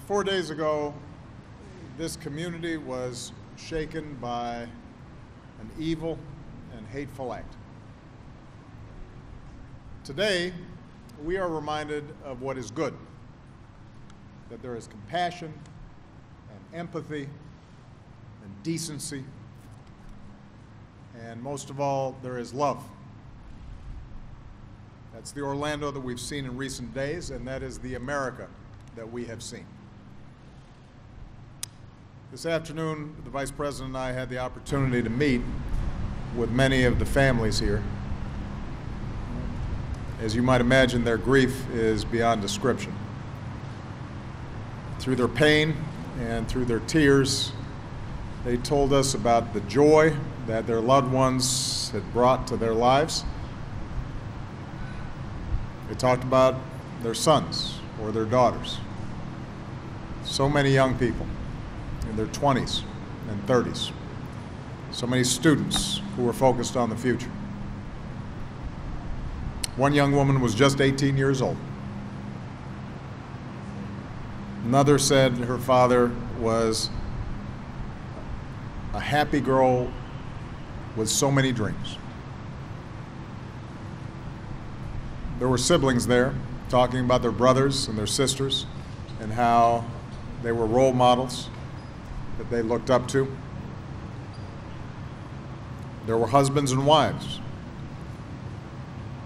4 days ago, this community was shaken by an evil and hateful act. Today, we are reminded of what is good, that there is compassion and empathy and decency, and most of all, there is love. That's the Orlando that we've seen in recent days, and that is the America that we have seen. This afternoon, the Vice President and I had the opportunity to meet with many of the families here. As you might imagine, their grief is beyond description. Through their pain and through their tears, they told us about the joy that their loved ones had brought to their lives. They talked about their sons or their daughters. So many young people in their 20s and 30s. So many students who were focused on the future. One young woman was just 18 years old. Another said her father was a happy girl with so many dreams. There were siblings there talking about their brothers and their sisters and how they were role models that they looked up to. There were husbands and wives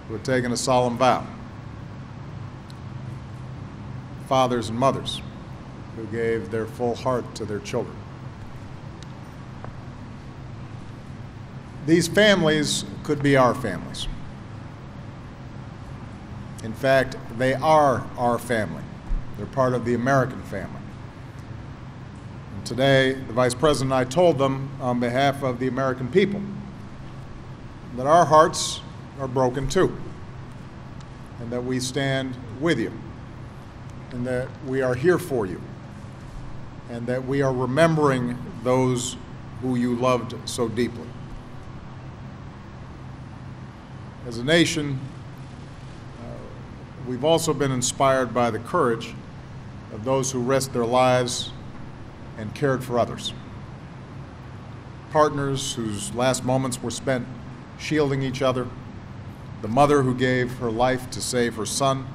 who had taken a solemn vow. Fathers and mothers who gave their full heart to their children. These families could be our families. In fact, they are our family. They're part of the American family. And today, the Vice President and I told them on behalf of the American people that our hearts are broken too, and that we stand with you, and that we are here for you, and that we are remembering those who you loved so deeply. As a nation, we've also been inspired by the courage of those who risked their lives and cared for others. Partners whose last moments were spent shielding each other, the mother who gave her life to save her son,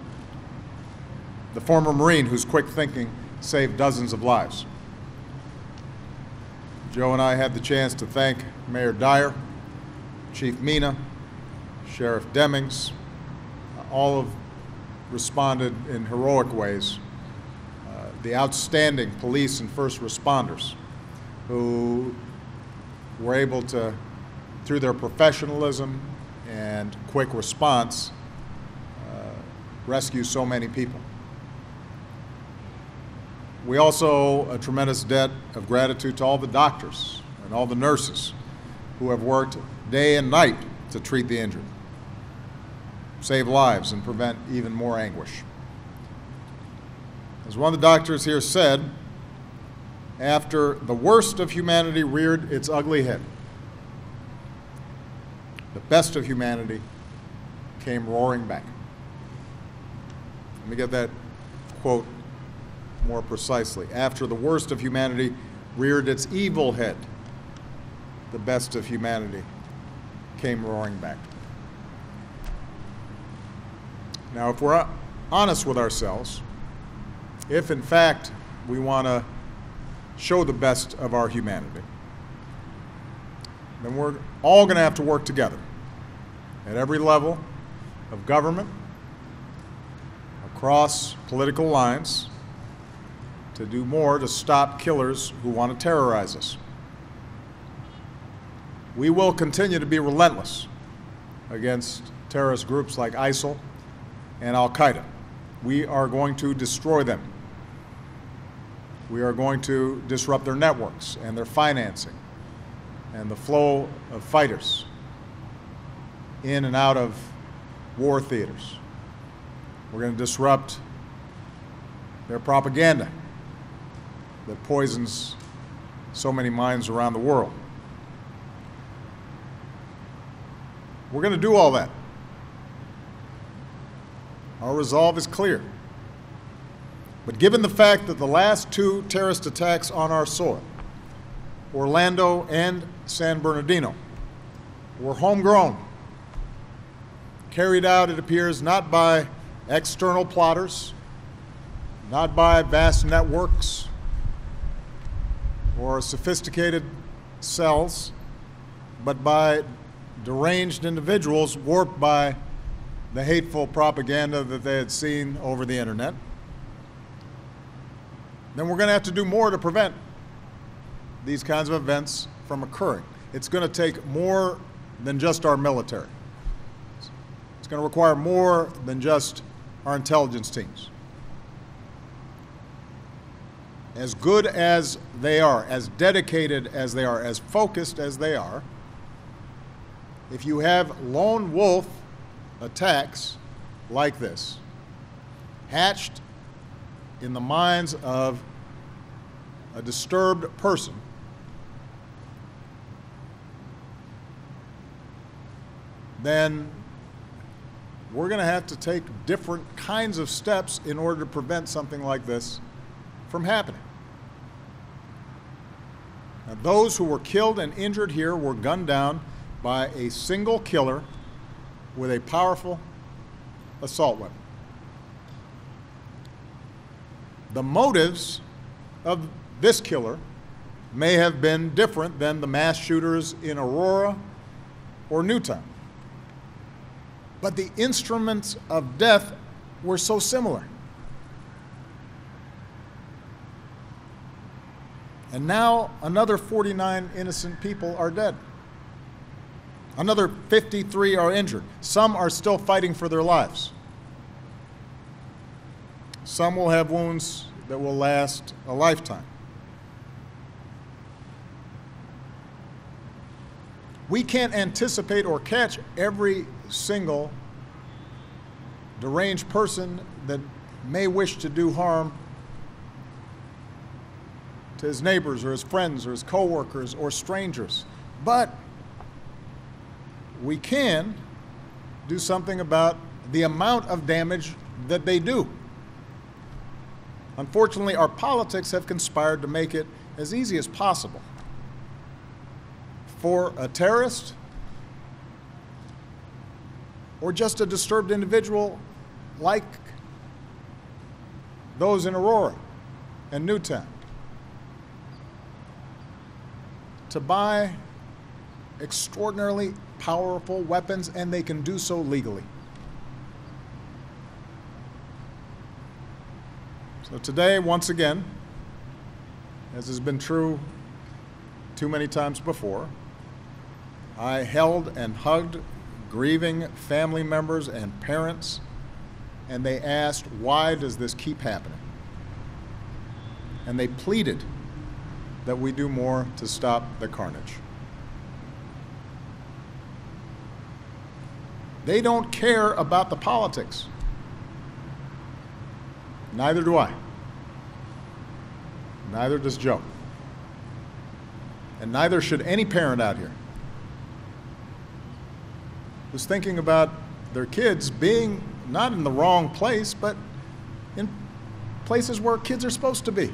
the former Marine whose quick thinking saved dozens of lives. Joe and I had the chance to thank Mayor Dyer, Chief Mina, Sheriff Demings. All have responded in heroic ways. The outstanding police and first responders who were able to, through their professionalism and quick response, rescue so many people. We also owe a tremendous debt of gratitude to all the doctors and all the nurses who have worked day and night to treat the injured, save lives, and prevent even more anguish. As one of the doctors here said, after the worst of humanity reared its ugly head, the best of humanity came roaring back. Let me get that quote more precisely. After the worst of humanity reared its evil head, the best of humanity came roaring back. Now, if we're honest with ourselves, if in fact we want to show the best of our humanity, then we're all going to have to work together at every level of government, across political lines, to do more to stop killers who want to terrorize us. We will continue to be relentless against terrorist groups like ISIL and Al-Qaeda. We are going to destroy them. We are going to disrupt their networks and their financing and the flow of fighters in and out of war theaters. We're going to disrupt their propaganda that poisons so many minds around the world. We're going to do all that. Our resolve is clear. But given the fact that the last two terrorist attacks on our soil, Orlando and San Bernardino, were homegrown, carried out, it appears, not by external plotters, not by vast networks or sophisticated cells, but by deranged individuals warped by the hateful propaganda that they had seen over the internet, then we're going to have to do more to prevent these kinds of events from occurring. It's going to take more than just our military. It's going to require more than just our intelligence teams. As good as they are, as dedicated as they are, as focused as they are, if you have lone wolf attacks like this, hatched in the minds of a disturbed person, then we're going to have to take different kinds of steps in order to prevent something like this from happening. Now, those who were killed and injured here were gunned down by a single killer with a powerful assault weapon. The motives of this killer may have been different than the mass shooters in Aurora or Newtown, but the instruments of death were so similar. And now another 49 innocent people are dead. Another 53 are injured. Some are still fighting for their lives. Some will have wounds that will last a lifetime. We can't anticipate or catch every single deranged person that may wish to do harm to his neighbors or his friends or his coworkers or strangers. But we can do something about the amount of damage that they do. Unfortunately, our politics have conspired to make it as easy as possible for a terrorist or just a disturbed individual like those in Aurora and Newtown to buy extraordinarily powerful weapons, and they can do so legally. So today, once again, as has been true too many times before, I held and hugged grieving family members and parents, and they asked, why does this keep happening? And they pleaded that we do more to stop the carnage. They don't care about the politics. Neither do I. Neither does Joe. And neither should any parent out here who's thinking about their kids being not in the wrong place, but in places where kids are supposed to be.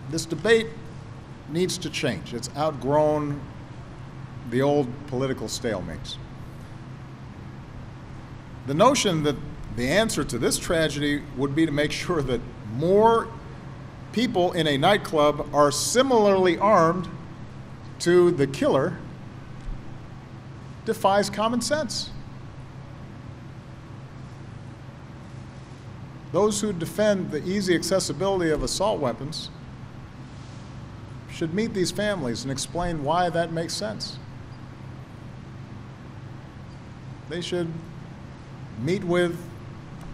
This debate needs to change. It's outgrown the old political stalemates. The notion that the answer to this tragedy would be to make sure that more people in a nightclub are similarly armed to the killer defies common sense. Those who defend the easy accessibility of assault weapons should meet these families and explain why that makes sense. They should meet with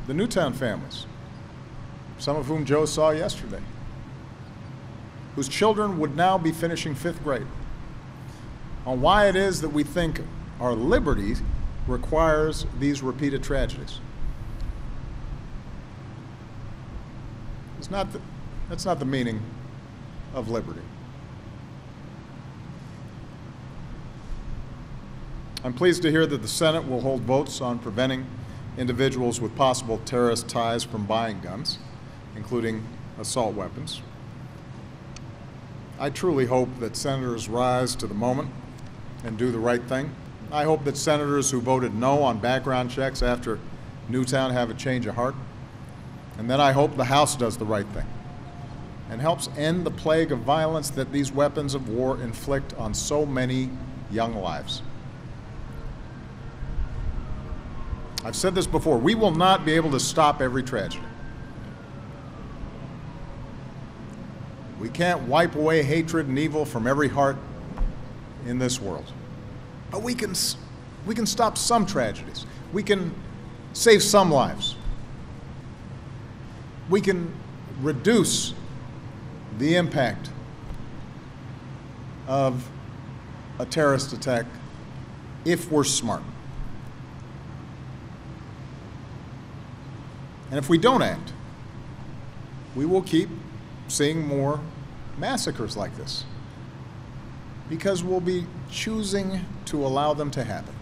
the Newtown families, some of whom Joe saw yesterday, whose children would now be finishing 5th grade, on why it is that we think our liberty requires these repeated tragedies. That's not the meaning of liberty. I'm pleased to hear that the Senate will hold votes on preventing individuals with possible terrorist ties from buying guns, including assault weapons. I truly hope that senators rise to the moment and do the right thing. I hope that senators who voted no on background checks after Newtown have a change of heart. And then I hope the House does the right thing and helps end the plague of violence that these weapons of war inflict on so many young lives. I've said this before, we will not be able to stop every tragedy. We can't wipe away hatred and evil from every heart in this world. But we can stop some tragedies. We can save some lives. We can reduce the impact of a terrorist attack if we're smart. And if we don't act, we will keep seeing more massacres like this because we'll be choosing to allow them to happen.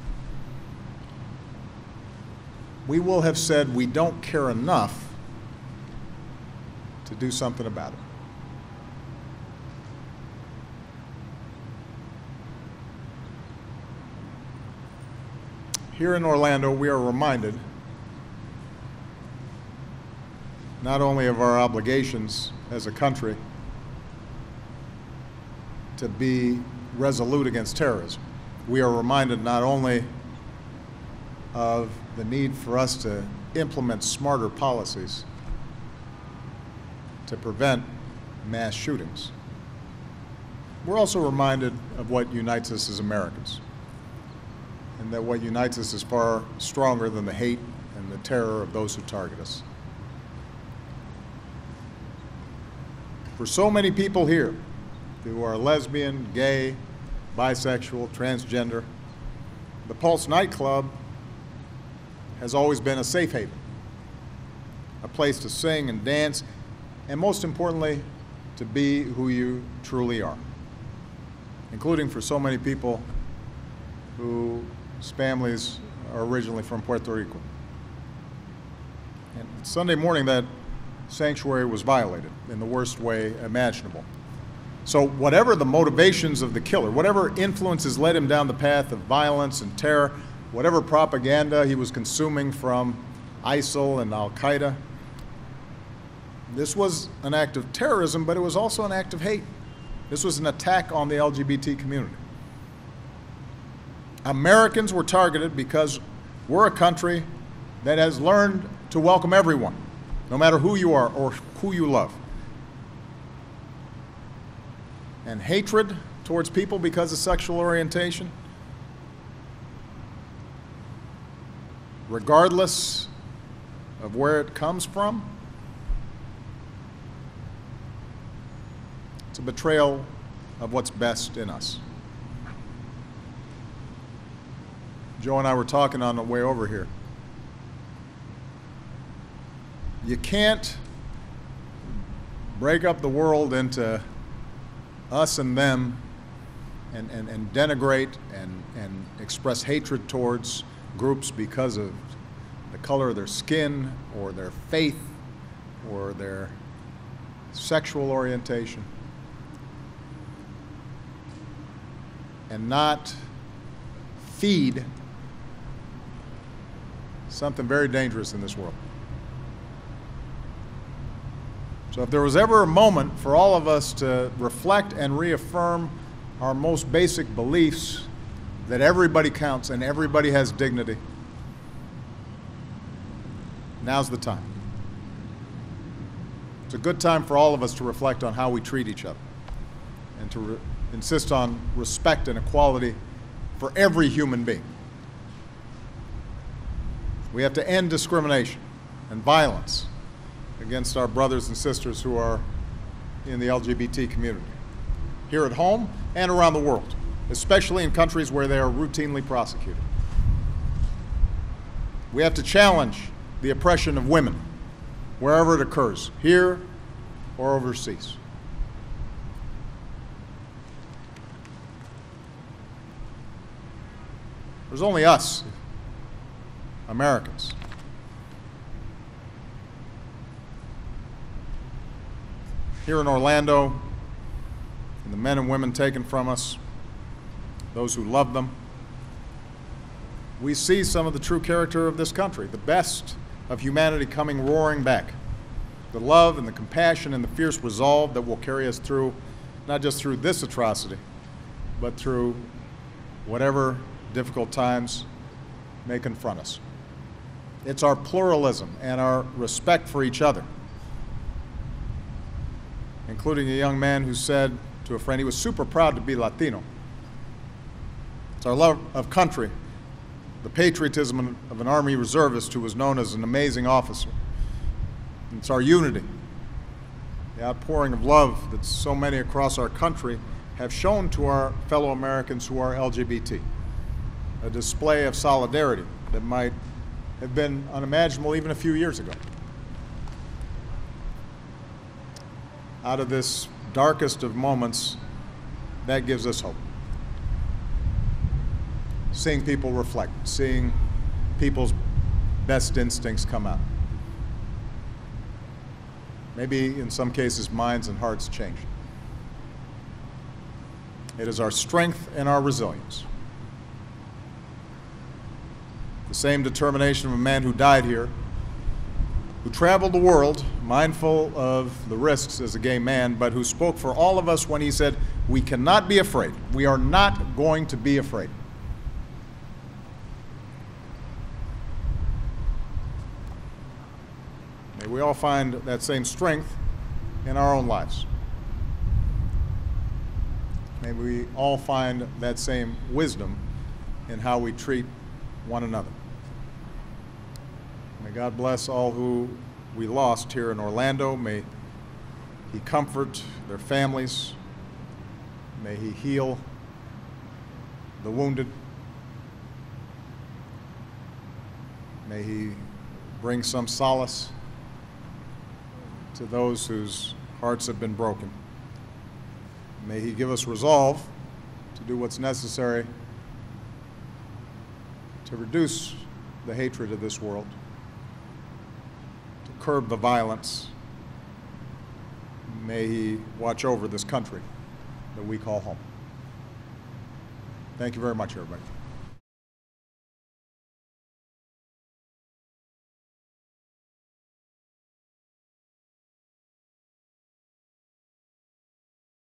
We will have said we don't care enough to do something about it. Here in Orlando, we are reminded not only of our obligations as a country to be resolute against terrorism, we are reminded not only of the need for us to implement smarter policies to prevent mass shootings, we're also reminded of what unites us as Americans, and that what unites us is far stronger than the hate and the terror of those who target us. For so many people here who are lesbian, gay, bisexual, transgender, the Pulse nightclub has always been a safe haven, a place to sing and dance, and most importantly, to be who you truly are, including for so many people whose families are originally from Puerto Rico. And Sunday morning, that sanctuary was violated in the worst way imaginable. So whatever the motivations of the killer, whatever influences led him down the path of violence and terror, whatever propaganda he was consuming from ISIL and Al-Qaeda, this was an act of terrorism, but it was also an act of hate. This was an attack on the LGBT community. Americans were targeted because we're a country that has learned to welcome everyone, no matter who you are or who you love. And hatred towards people because of sexual orientation, regardless of where it comes from, it's a betrayal of what's best in us. Joe and I were talking on the way over here. You can't break up the world into us and them and denigrate and express hatred towards groups because of the color of their skin or their faith or their sexual orientation, and not feed something very dangerous in this world. So if there was ever a moment for all of us to reflect and reaffirm our most basic beliefs, that everybody counts and everybody has dignity, now's the time. It's a good time for all of us to reflect on how we treat each other and to insist on respect and equality for every human being. We have to end discrimination and violence against our brothers and sisters who are in the LGBT community, here at home and around the world, especially in countries where they are routinely prosecuted. We have to challenge the oppression of women wherever it occurs, here or overseas. There's only us, Americans. Here in Orlando, and the men and women taken from us, those who love them, we see some of the true character of this country, the best of humanity coming roaring back. The love and the compassion and the fierce resolve that will carry us through, not just through this atrocity, but through whatever difficult times may confront us. It's our pluralism and our respect for each other, including a young man who said to a friend he was super proud to be Latino. It's our love of country, the patriotism of an Army reservist who was known as an amazing officer. It's our unity, the outpouring of love that so many across our country have shown to our fellow Americans who are LGBT, a display of solidarity that might have been unimaginable even a few years ago. Out of this darkest of moments, that gives us hope. Seeing people reflect, seeing people's best instincts come out. Maybe in some cases, minds and hearts change. It is our strength and our resilience. The same determination of a man who died here, who traveled the world, mindful of the risks as a gay man, but who spoke for all of us when he said, "We cannot be afraid. We are not going to be afraid." May we all find that same strength in our own lives. May we all find that same wisdom in how we treat one another. May God bless all who we lost here in Orlando. May He comfort their families. May He heal the wounded. May He bring some solace to those whose hearts have been broken. May He give us resolve to do what's necessary to reduce the hatred of this world, to curb the violence. May He watch over this country that we call home. Thank you very much, everybody.